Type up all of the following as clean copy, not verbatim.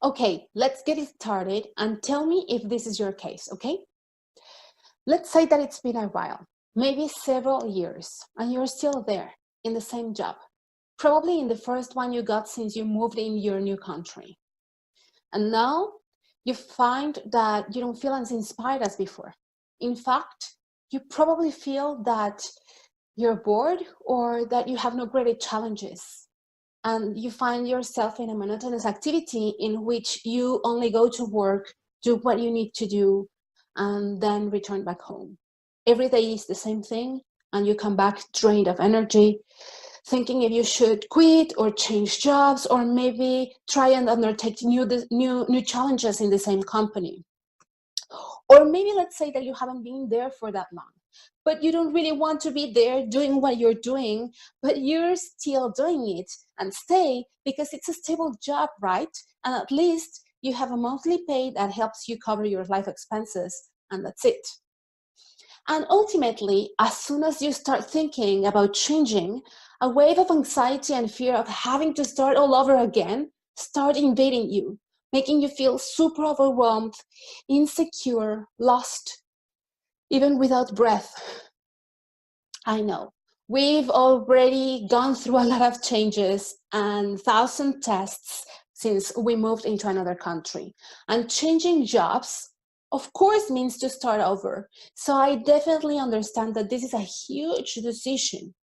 Okay, let's get it started and tell me if this is your case, okay? Let's say that it's been a while, maybe several years, and you're still there in the same job, probably in the first one you got since you moved in your new country. And now you find that you don't feel as inspired as before. In fact, you probably feel that you're bored or that you have no greater challenges. And you find yourself in a monotonous activity in which you only go to work, do what you need to do, and then return back home. Every day is the same thing, and you come back drained of energy, thinking if you should quit or change jobs, or maybe try and undertake new challenges in the same company. Or maybe let's say that you haven't been there for that long, but you don't really want to be there doing what you're doing, but you're still doing it and stay because it's a stable job, right? And at least you have a monthly pay that helps you cover your life expenses, and that's it. And ultimately, as soon as you start thinking about changing, a wave of anxiety and fear of having to start all over again start invading you, making you feel super overwhelmed, insecure, lost, even without breath. I know. We've already gone through a lot of changes and 1,000 tests since we moved into another country. And changing jobs, of course, means to start over. So I definitely understand that this is a huge decision.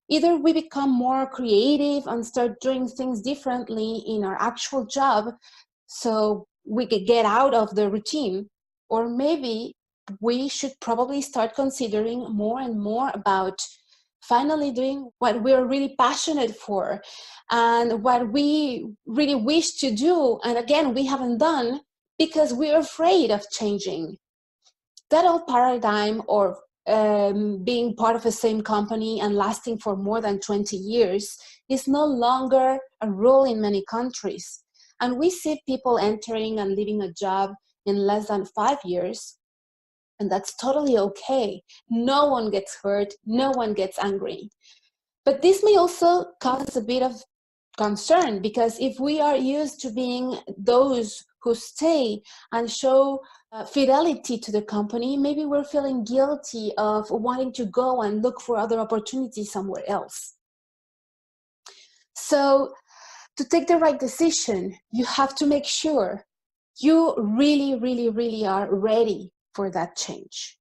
Either we become more creative and start doing things differently in our actual job so we could get out of the routine, or maybe we should probably start considering more and more about finally doing what we're really passionate for and what we really wish to do. And again, we haven't done because we're afraid of changing. That old paradigm or being part of the same company and lasting for more than 20 years is no longer a rule in many countries. And we see people entering and leaving a job in less than 5 years, and that's totally okay. No one gets hurt, no one gets angry. But this may also cause a bit of concern, because if we are used to being those who stay and show fidelity to the company, maybe we're feeling guilty of wanting to go and look for other opportunities somewhere else. So to take the right decision, you have to make sure you really are ready for that change.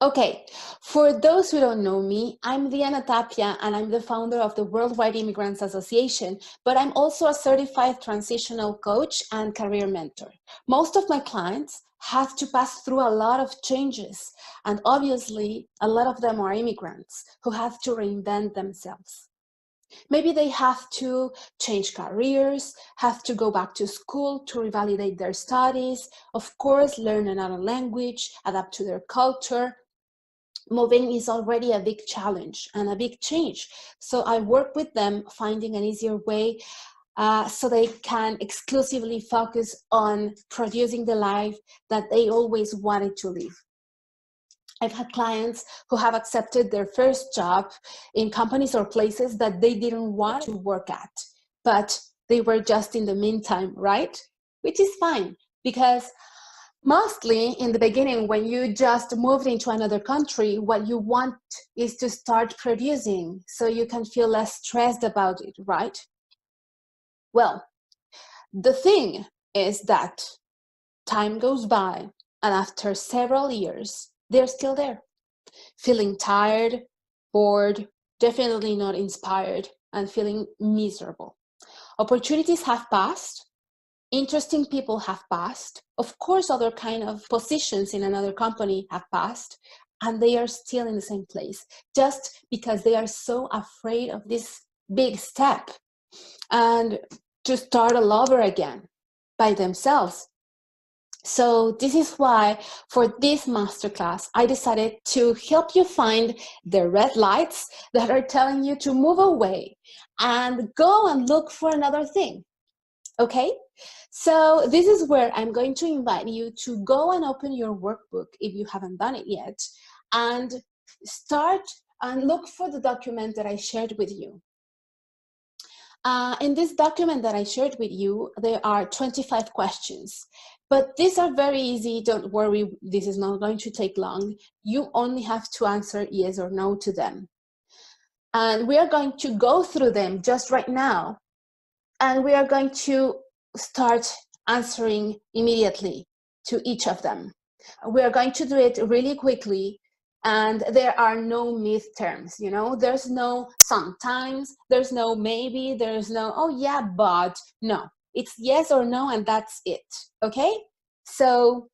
Okay, for those who don't know me, I'm Tapia, and I'm the founder of the Worldwide Immigrants Association, but I'm also a certified transitional coach and career mentor. Most of my clients have to pass through a lot of changes, and obviously a lot of them are immigrants who have to reinvent themselves. Maybe they have to change careers, have to go back to school to revalidate their studies, of course, learn another language, adapt to their culture. Moving is already a big challenge and a big change. So I work with them finding an easier way so they can exclusively focus on producing the life that they always wanted to live. I've had clients who have accepted their first job in companies or places that they didn't want to work at, but they were just in the meantime, right? Which is fine, because mostly in the beginning, when you just moved into another country, what you want is to start producing so you can feel less stressed about it, right? Well, the thing is that time goes by, and after several years, they're still there, feeling tired, bored, definitely not inspired, and feeling miserable. Opportunities have passed. Interesting people have passed. Of course, other kind of positions in another company have passed, and they are still in the same place just because they are so afraid of this big step and to start all over again by themselves. So this is why for this masterclass, I decided to help you find the red lights that are telling you to move away and go and look for another thing. Okay, so this is where I'm going to invite you to go and open your workbook if you haven't done it yet, and start and look for the document that I shared with you. In this document that I shared with you, there are 25 questions, but these are very easy. Don't worry, this is not going to take long. You only have to answer yes or no to them. And we are going to go through them just right now. And we are going to start answering immediately to each of them. We are going to do it really quickly, and there are no midterms, you know, there's no sometimes, there's no maybe, there's no, oh yeah, but no, it's yes or no, and that's it, okay? So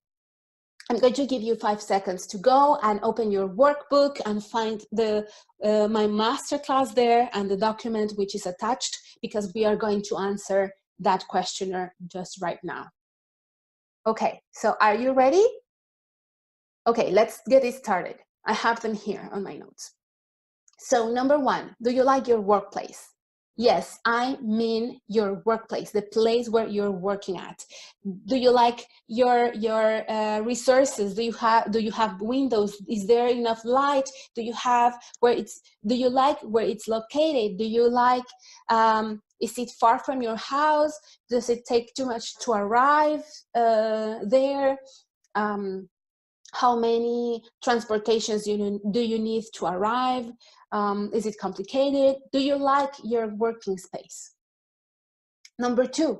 I'm going to give you 5 seconds to go and open your workbook and find my masterclass there and the document which is attached, because we are going to answer that questionnaire just right now. Okay, so are you ready? Okay, let's get it started. I have them here on my notes. So number 1, do you like your workplace? Yes, I mean your workplace, the place where you're working at. Do you like your resources? Do you have windows? Is there enough light? Do you like where it's located? Do you like, is it far from your house? Does it take too much to arrive there? How many transportations do you need to arrive? Is it complicated? Do you like your working space? Number 2,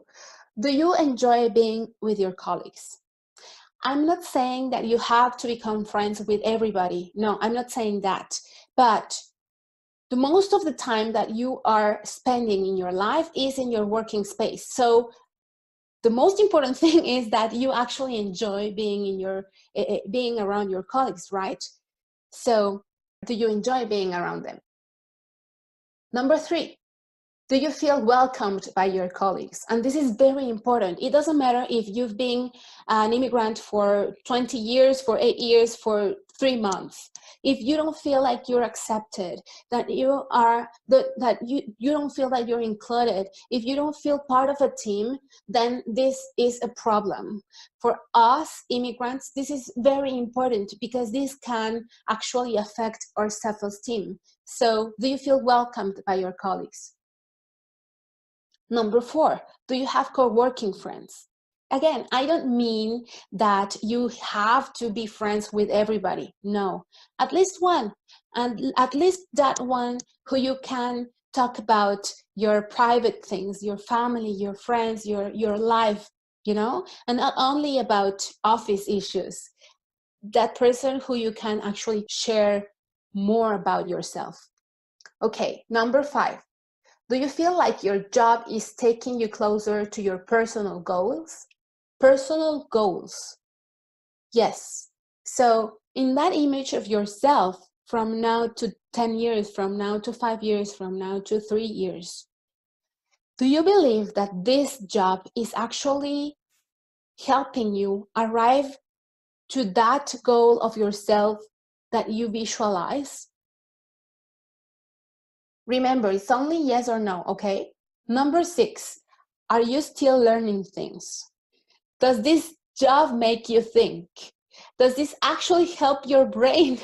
do you enjoy being with your colleagues? I'm not saying that you have to become friends with everybody. No, I'm not saying that. But the most of the time that you are spending in your life is in your working space. So the most important thing is that you actually enjoy being around your colleagues, right? So do you enjoy being around them? Number 3, do you feel welcomed by your colleagues? And this is very important. It doesn't matter if you've been an immigrant for 20 years, for 8 years, for 3 months. If you don't feel like you're accepted, that you don't feel that you're included, if you don't feel part of a team, then this is a problem. For us immigrants, this is very important because this can actually affect our self-esteem. So, do you feel welcomed by your colleagues? Number 4, do you have co-working friends? Again, I don't mean that you have to be friends with everybody. No, at least one, and at least that one who you can talk about your private things, your family, your friends, your life, you know, and not only about office issues. That person who you can actually share more about yourself. Okay, number 5. Do you feel like your job is taking you closer to your personal goals? Personal goals. Yes. So in that image of yourself from now to 10 years, from now to 5 years, from now to 3 years, do you believe that this job is actually helping you arrive to that goal of yourself that you visualize? Remember, it's only yes or no, okay? Number 6, are you still learning things? Does this job make you think? Does this actually help your brain?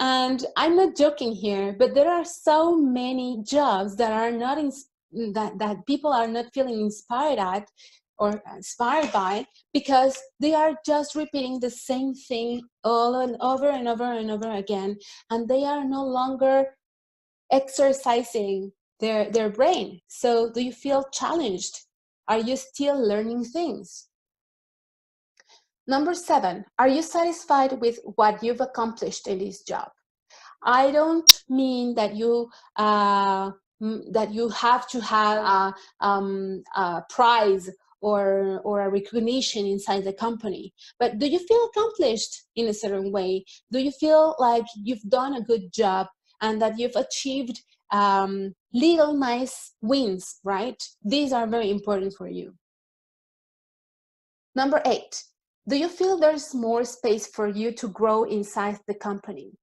And I'm not joking here, but there are so many jobs that are not that people are not feeling inspired at or inspired by, because they are just repeating the same thing all and over and over and over again, and they are no longer exercising their brain. So do you feel challenged? Are you still learning things? Number 7, are you satisfied with what you've accomplished in this job? I don't mean that you have to have a prize or a recognition inside the company, but do you feel accomplished in a certain way? Do you feel like you've done a good job and that you've achieved little nice wins, right? These are very important for you. Number 8, do you feel there's more space for you to grow inside the company?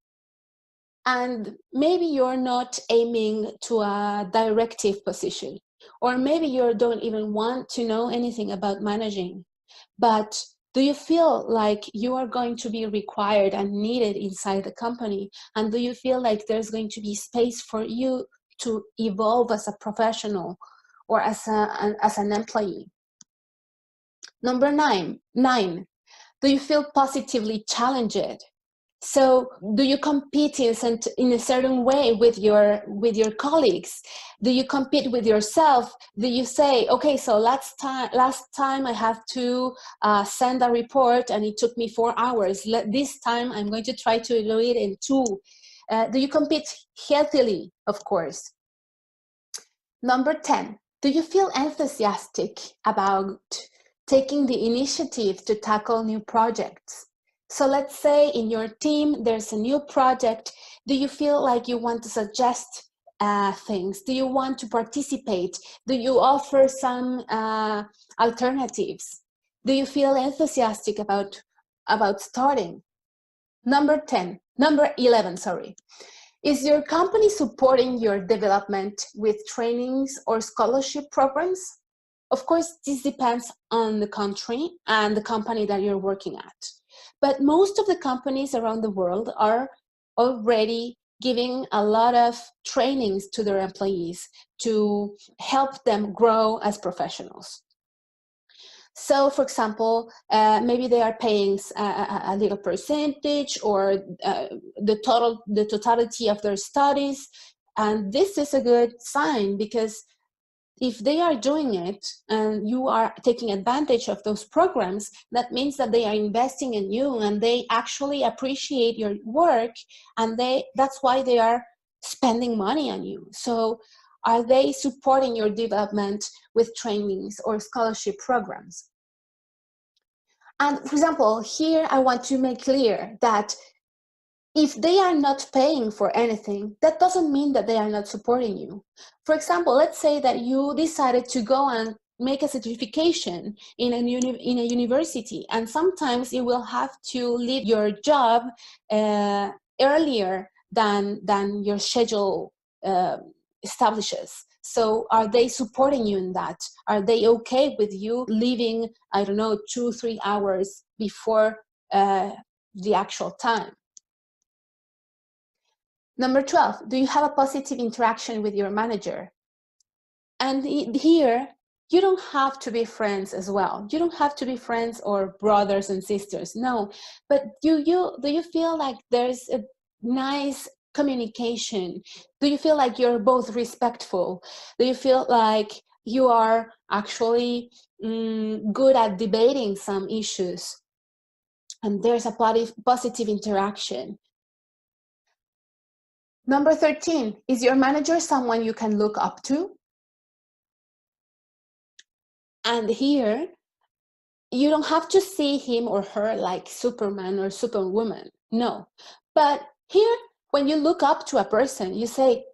And maybe you're not aiming to a directive position, or maybe you don't even want to know anything about managing, but do you feel like you are going to be required and needed inside the company? And do you feel like there's going to be space for you to evolve as a professional or as an employee. Number nine, do you feel positively challenged? So do you compete in a certain way with your colleagues? Do you compete with yourself? Do you say, okay, so last time I have to send a report and it took me 4 hours. This time I'm going to try to do it in 2. Do you compete healthily, of course? Number 10, do you feel enthusiastic about taking the initiative to tackle new projects? So let's say in your team, there's a new project. Do you feel like you want to suggest things? Do you want to participate? Do you offer some alternatives? Do you feel enthusiastic about starting? Number 11, sorry. Is your company supporting your development with trainings or scholarship programs? Of course, this depends on the country and the company that you're working at. But most of the companies around the world are already giving a lot of trainings to their employees to help them grow as professionals. So, for example, maybe they are paying a little percentage or the totality of their studies. And this is a good sign, because if they are doing it and you are taking advantage of those programs, that means that they are investing in you and they actually appreciate your work, and that's why they are spending money on you. So are they supporting your development with trainings or scholarship programs? And for example, here I want to make clear that if they are not paying for anything, that doesn't mean that they are not supporting you. For example, let's say that you decided to go and make a certification in a university, and sometimes you will have to leave your job earlier than your schedule establishes. So are they supporting you in that? Are they okay with you leaving, I don't know, 2-3 hours before the actual time? Number 12, do you have a positive interaction with your manager? And here, you don't have to be friends as well. You don't have to be friends or brothers and sisters, no. But do you feel like there's a nice communication? Do you feel like you're both respectful? Do you feel like you are actually good at debating some issues? And there's a positive interaction. Number 13, is your manager someone you can look up to? And here, you don't have to see him or her like Superman or Superwoman, no. But here, when you look up to a person, you say,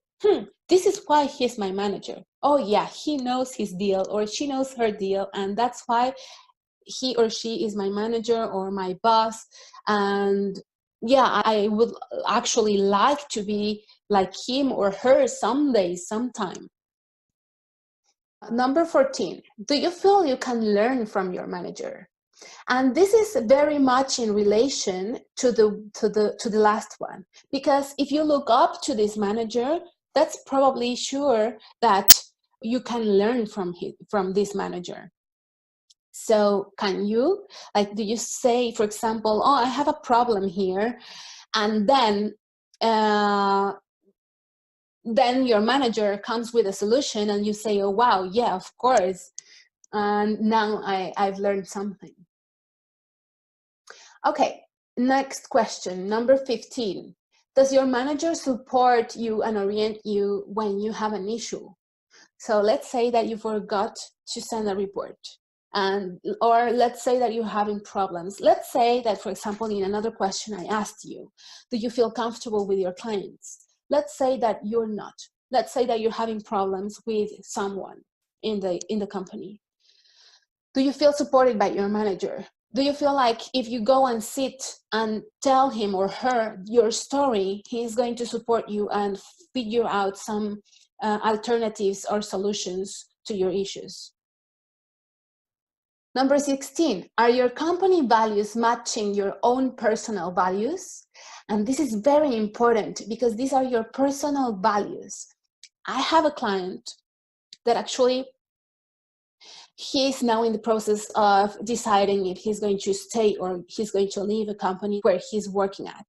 this is why he's my manager. Oh yeah, he knows his deal or she knows her deal, and that's why he or she is my manager or my boss. And yeah, I would actually like to be like him or her someday, sometime. Number 14, do you feel you can learn from your manager? And this is very much in relation to the last one, because if you look up to this manager, that's probably sure that you can learn from this manager. So can you, like, do you say, for example, oh, I have a problem here, and then your manager comes with a solution and you say, oh, wow, yeah, of course. And now I've learned something. Okay, next question, number 15. Does your manager support you and orient you when you have an issue? So let's say that you forgot to send a report, or let's say that you're having problems. Let's say that, for example, in another question I asked you, do you feel comfortable with your clients? Let's say that you're not. Let's say that you're having problems with someone in the company. Do you feel supported by your manager? Do you feel like if you go and sit and tell him or her your story, he's going to support you and figure out some alternatives or solutions to your issues? Number 16, are your company values matching your own personal values? And this is very important because these are your personal values. I have a client that actually he's now in the process of deciding if he's going to stay or he's going to leave a company where he's working at.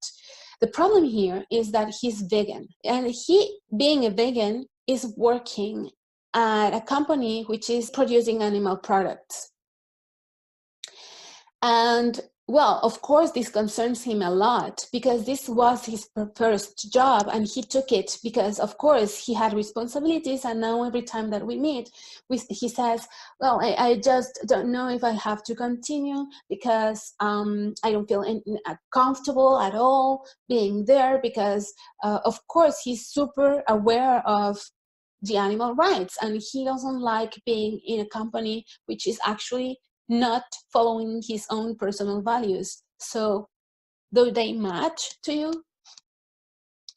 The problem here is that he's vegan, and he, being a vegan, is working at a company which is producing animal products. And well, of course, this concerns him a lot because this was his first job and he took it because, of course, he had responsibilities. And now every time that we meet, he says, well, I just don't know if I have to continue because I don't feel comfortable at all being there because, of course, he's super aware of the animal rights and he doesn't like being in a company which is actually not following his own personal values. So do they match to you?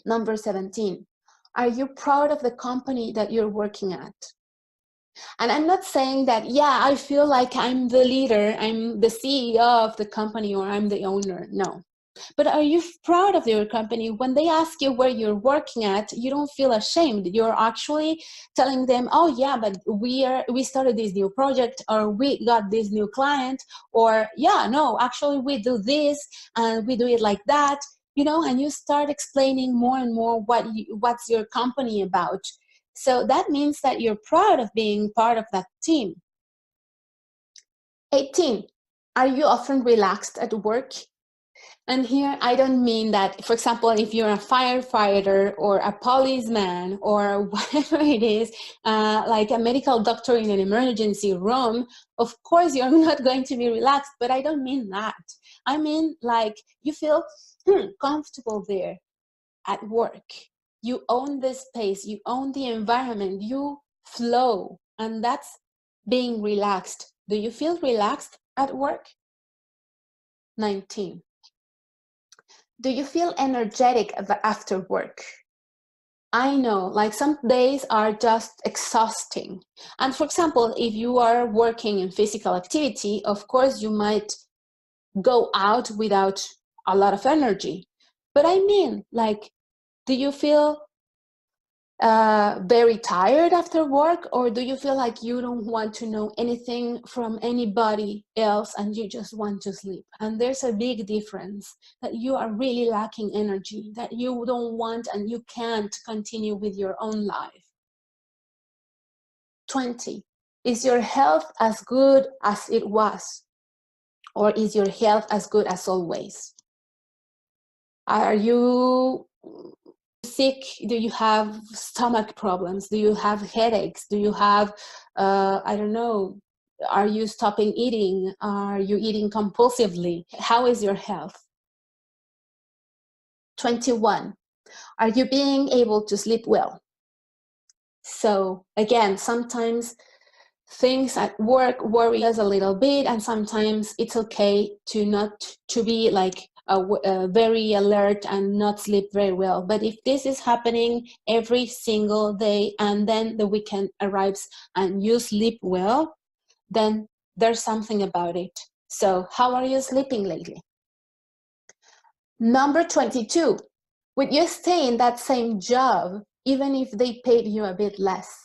Number 17, are you proud of the company that you're working at? And I'm not saying that, yeah, I feel like I'm the leader, I'm the CEO of the company, or I'm the owner. No. But are you proud of your company? When they ask you where you're working at, you don't feel ashamed. You're actually telling them, oh yeah, but we started this new project, or we got this new client, or yeah, no, actually we do this and we do it like that, and you start explaining more and more what's your company about. So that means that you're proud of being part of that team. 18, are you often relaxed at work? And here, I don't mean that, for example, if you're a firefighter or a policeman or whatever it is, like a medical doctor in an emergency room, of course, you're not going to be relaxed, but I don't mean that. I mean, like, you feel comfortable there at work. You own the space, you own the environment, you flow, and that's being relaxed. Do you feel relaxed at work? 19. Do you feel energetic after work? I know, like some days are just exhausting. And for example, if you are working in physical activity, of course, you might go out without a lot of energy. But I mean, like, do you feel very tired after work, or do you feel like you don't want to know anything from anybody else and you just want to sleep? And there's a big difference, that you are really lacking energy, that you don't want and you can't continue with your own life. 20, is your health as good as it was, or is your health as good as always? Are you sick? Do you have stomach problems? Do you have headaches? Do you have, I don't know, are you stopping eating? Are you eating compulsively? How is your health? 21, are you being able to sleep well? So again, sometimes things at work worry us a little bit, and sometimes it's okay to be like very alert and not sleep very well. But if this is happening every single day and then the weekend arrives and you sleep well, then there's something about it. So how are you sleeping lately? Number 22, would you stay in that same job even if they paid you a bit less?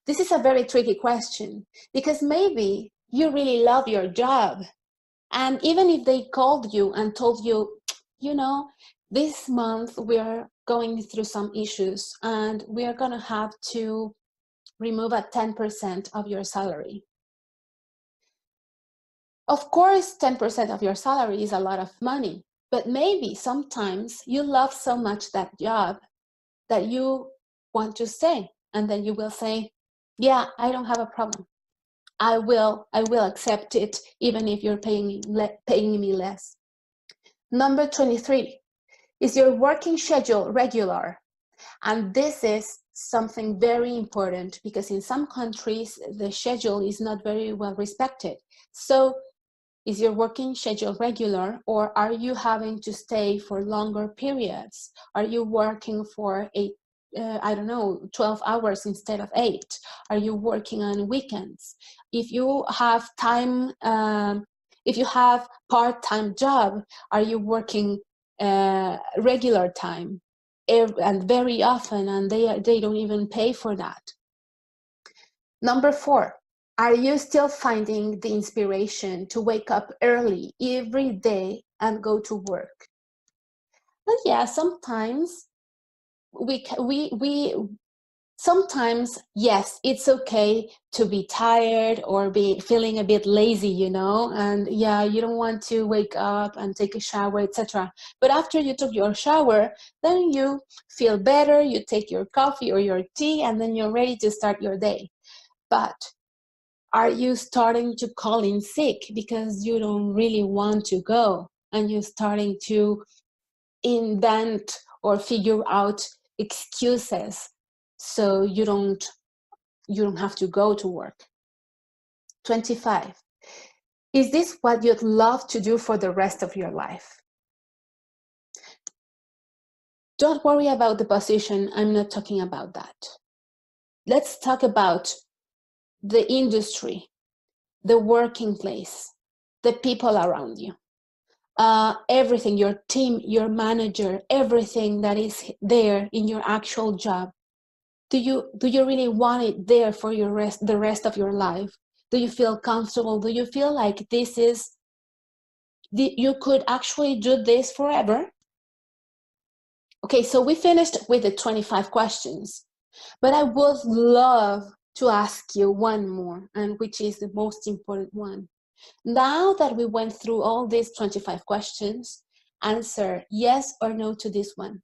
This is a very tricky question because maybe you really love your job. And even if they called you and told you, this month we're going through some issues and we are going to have to remove a 10% of your salary. Of course, 10% of your salary is a lot of money, but maybe sometimes you love so much that job that you want to stay. And then you will say, yeah, I don't have a problem. I will accept it even if you're paying me less. Number 23, is your working schedule regular? And this is something very important because in some countries, the schedule is not very well respected. So is your working schedule regular, or are you having to stay for longer periods? Are you working for 12 hours instead of 8? Are you working on weekends? If you have if you have part-time job, are you working regular time? and very often, and they don't even pay for that. Number 4, are you still finding the inspiration to wake up early every day and go to work? Well, yeah, sometimes sometimes, yes, it's okay to be tired or be feeling a bit lazy, you know, and yeah, you don't want to wake up and take a shower, etc. But after you took your shower, then you feel better, you take your coffee or your tea, and then you're ready to start your day. But are you starting to call in sick because you don't really want to go, and you're starting to invent or figure out excuses so you don't have to go to work? 25, is this what you'd love to do for the rest of your life? Don't worry about the position. I'm not talking about that. Let's talk about the industry, the working place, the people around you. Everything, your team, your manager, everything that is there in your actual job. Do you really want it there for the rest of your life? Do you feel comfortable? Do you feel like you could actually do this forever? Okay, so we finished with the 25 questions, but I would love to ask you one more, and which is the most important one. Now that we went through all these 25 questions, answer yes or no to this one.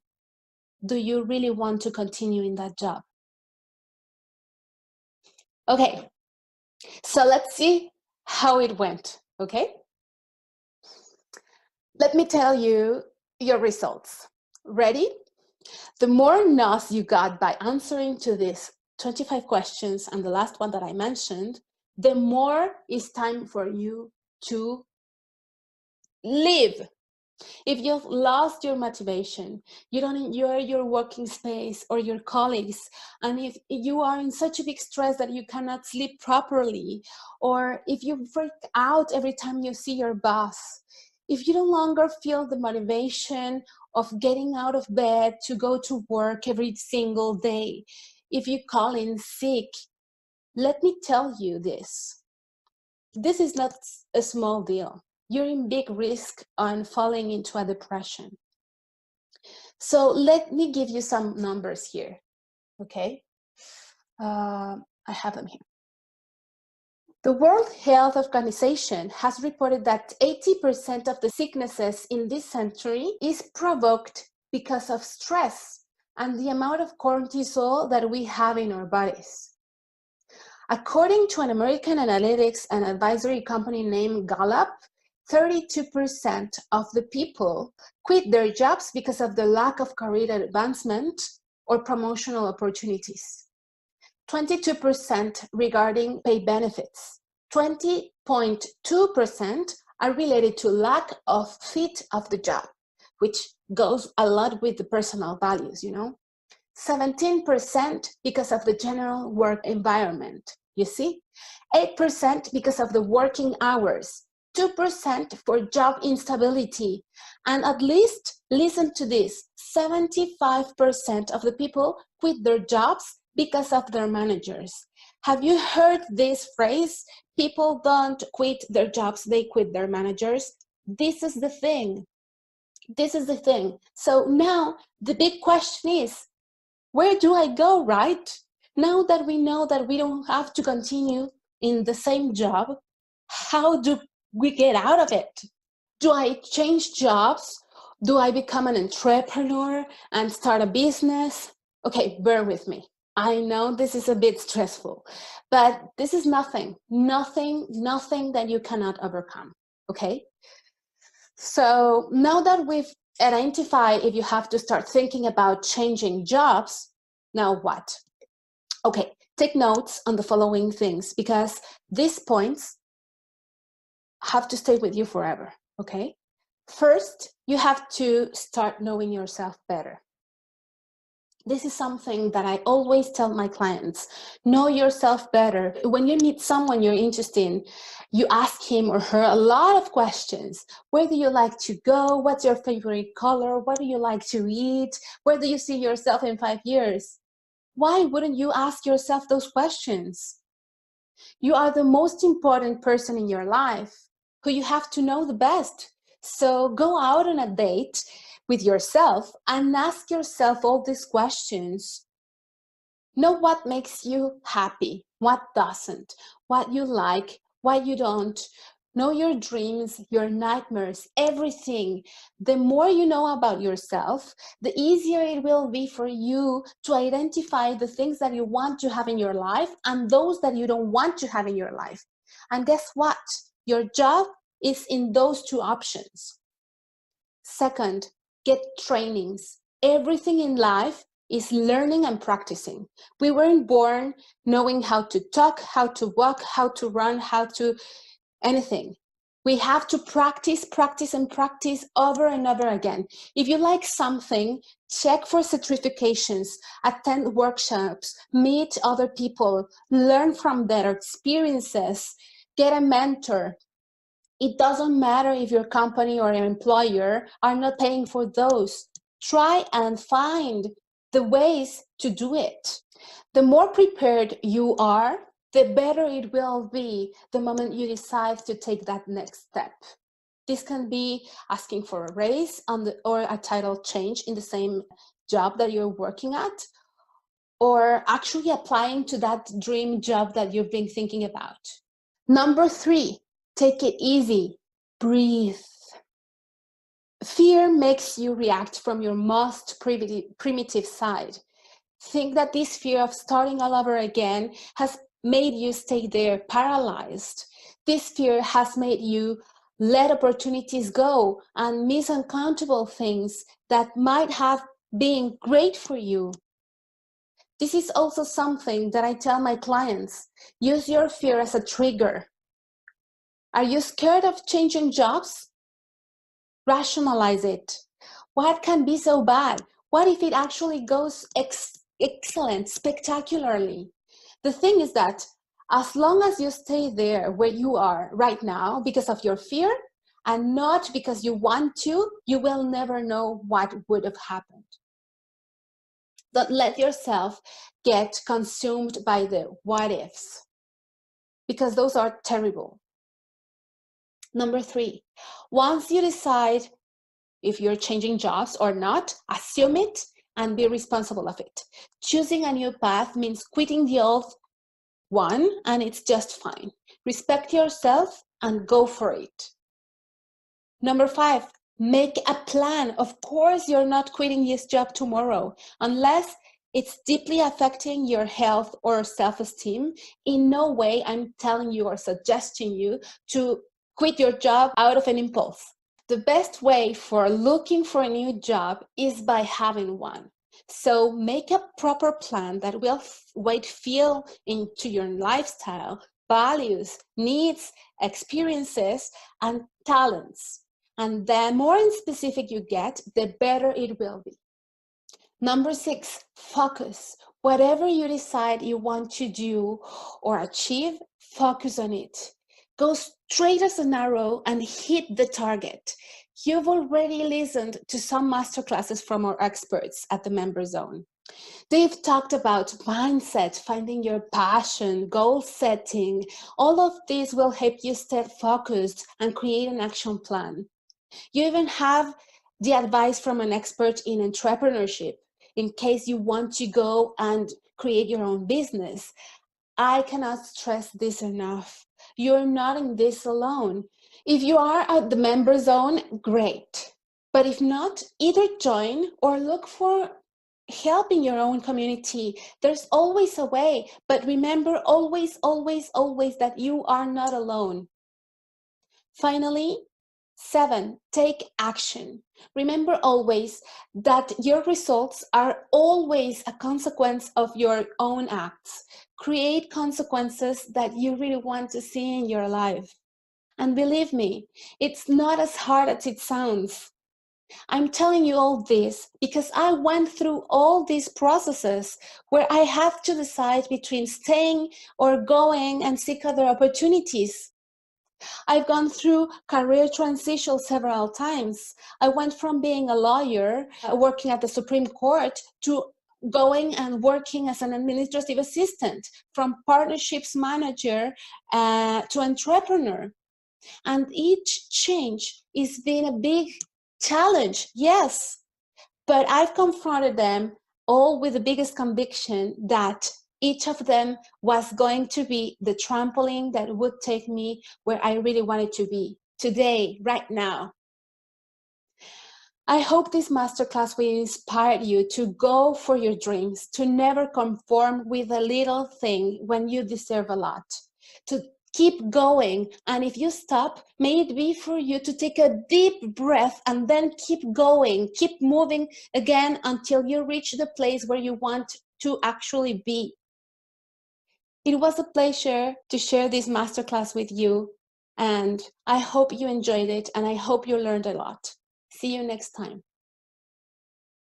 Do you really want to continue in that job? Okay, so let's see how it went, okay? Let me tell you your results. Ready? The more no's you got by answering to these 25 questions and the last one that I mentioned, the more it's time for you to leave. If you've lost your motivation, you don't enjoy your working space or your colleagues, and if you are in such a big stress that you cannot sleep properly, or if you freak out every time you see your boss, if you no longer feel the motivation of getting out of bed to go to work every single day, if you call in sick, let me tell you this. This is not a small deal. You're in big risk on falling into a depression. So let me give you some numbers here, okay? I have them here. The World Health Organization has reported that 80% of the sicknesses in this century is provoked because of stress and the amount of cortisol that we have in our bodies. According to an American analytics and advisory company named Gallup, 32% of the people quit their jobs because of the lack of career advancement or promotional opportunities. 22% regarding pay benefits. 20.2% are related to lack of fit of the job, which goes a lot with the personal values, you know. 17% because of the general work environment, you see? 8% because of the working hours, 2% for job instability, and at least, listen to this, 75% of the people quit their jobs because of their managers. Have you heard this phrase? People don't quit their jobs, they quit their managers. This is the thing. This is the thing. So now the big question is, where do I go, right? Now that we know that we don't have to continue in the same job, how do we get out of it? Do I change jobs? Do I become an entrepreneur and start a business? Okay, bear with me. I know this is a bit stressful, but this is nothing that you cannot overcome, okay? So now that we've identified if you have to start thinking about changing jobs, now what? Okay, take notes on the following things because these points have to stay with you forever, okay? First, you have to start knowing yourself better. This is something that I always tell my clients. Know yourself better. When you meet someone you're interested in, you ask him or her a lot of questions. Where do you like to go? What's your favorite color? What do you like to eat? Where do you see yourself in 5 years? Why wouldn't you ask yourself those questions? You are the most important person in your life who you have to know the best. So go out on a date with yourself and ask yourself all these questions. Know what makes you happy, what doesn't, what you like, what you don't. Know your dreams, your nightmares, everything. The more you know about yourself, the easier it will be for you to identify the things that you want to have in your life and those that you don't want to have in your life. And guess what? Your job is in those two options. Second, get trainings. Everything in life is learning and practicing. We weren't born knowing how to talk, how to walk, how to run, how to anything. We have to practice, practice, and practice over and over again. If you like something, check for certifications, attend workshops, meet other people, learn from their experiences, get a mentor. It doesn't matter if your company or your employer are not paying for those. Try and find the ways to do it. The more prepared you are, the better it will be the moment you decide to take that next step. This can be asking for a raise or a title change in the same job that you're working at, or actually applying to that dream job that you've been thinking about. Number 3, take it easy. Breathe. Fear makes you react from your most primitive side. Think that this fear of starting all over again has made you stay there paralyzed. This fear has made you let opportunities go and miss uncountable things that might have been great for you. This is also something that I tell my clients. Use your fear as a trigger. Are you scared of changing jobs? Rationalize it. What can be so bad? What if it actually goes excellent, spectacularly? The thing is that as long as you stay there where you are right now because of your fear and not because you want to, you will never know what would have happened. Don't let yourself get consumed by the what ifs, because those are terrible. Number 3, once you decide if you're changing jobs or not, assume it and be responsible of it. Choosing a new path means quitting the old one, and it's just fine. Respect yourself and go for it. Number 5, make a plan. Of course, you're not quitting this job tomorrow unless it's deeply affecting your health or self-esteem. In no way I'm telling you or suggesting you to quit your job out of an impulse. The best way for looking for a new job is by having one. So make a proper plan that will feel into your lifestyle, values, needs, experiences, and talents. And the more specific you get, the better it will be. Number 6, focus. Whatever you decide you want to do or achieve, focus on it. Go straight as an arrow and hit the target. You've already listened to some masterclasses from our experts at the Member Zone. They've talked about mindset, finding your passion, goal setting. All of this will help you stay focused and create an action plan. You even have the advice from an expert in entrepreneurship in case you want to go and create your own business. I cannot stress this enough. You're not in this alone. If you are at the Member Zone, great. But if not, either join or look for help in your own community. There's always a way, but remember always, always, always that you are not alone. Finally, 7, take action. Remember always that your results are always a consequence of your own acts. Create consequences that you really want to see in your life. And believe me, it's not as hard as it sounds. I'm telling you all this because I went through all these processes where I had to decide between staying or going and seek other opportunities. I've gone through career transition several times. I went from being a lawyer, working at the Supreme Court, to going and working as an administrative assistant, from partnerships manager to entrepreneur. And each change is been a big challenge, yes, but I've confronted them all with the biggest conviction that each of them was going to be the trampoline that would take me where I really wanted to be today, right now. I hope this masterclass will inspire you to go for your dreams, to never conform with a little thing when you deserve a lot, to keep going. And if you stop, may it be for you to take a deep breath and then keep going, keep moving again until you reach the place where you want to actually be. It was a pleasure to share this masterclass with you, and I hope you enjoyed it, and I hope you learned a lot. See you next time.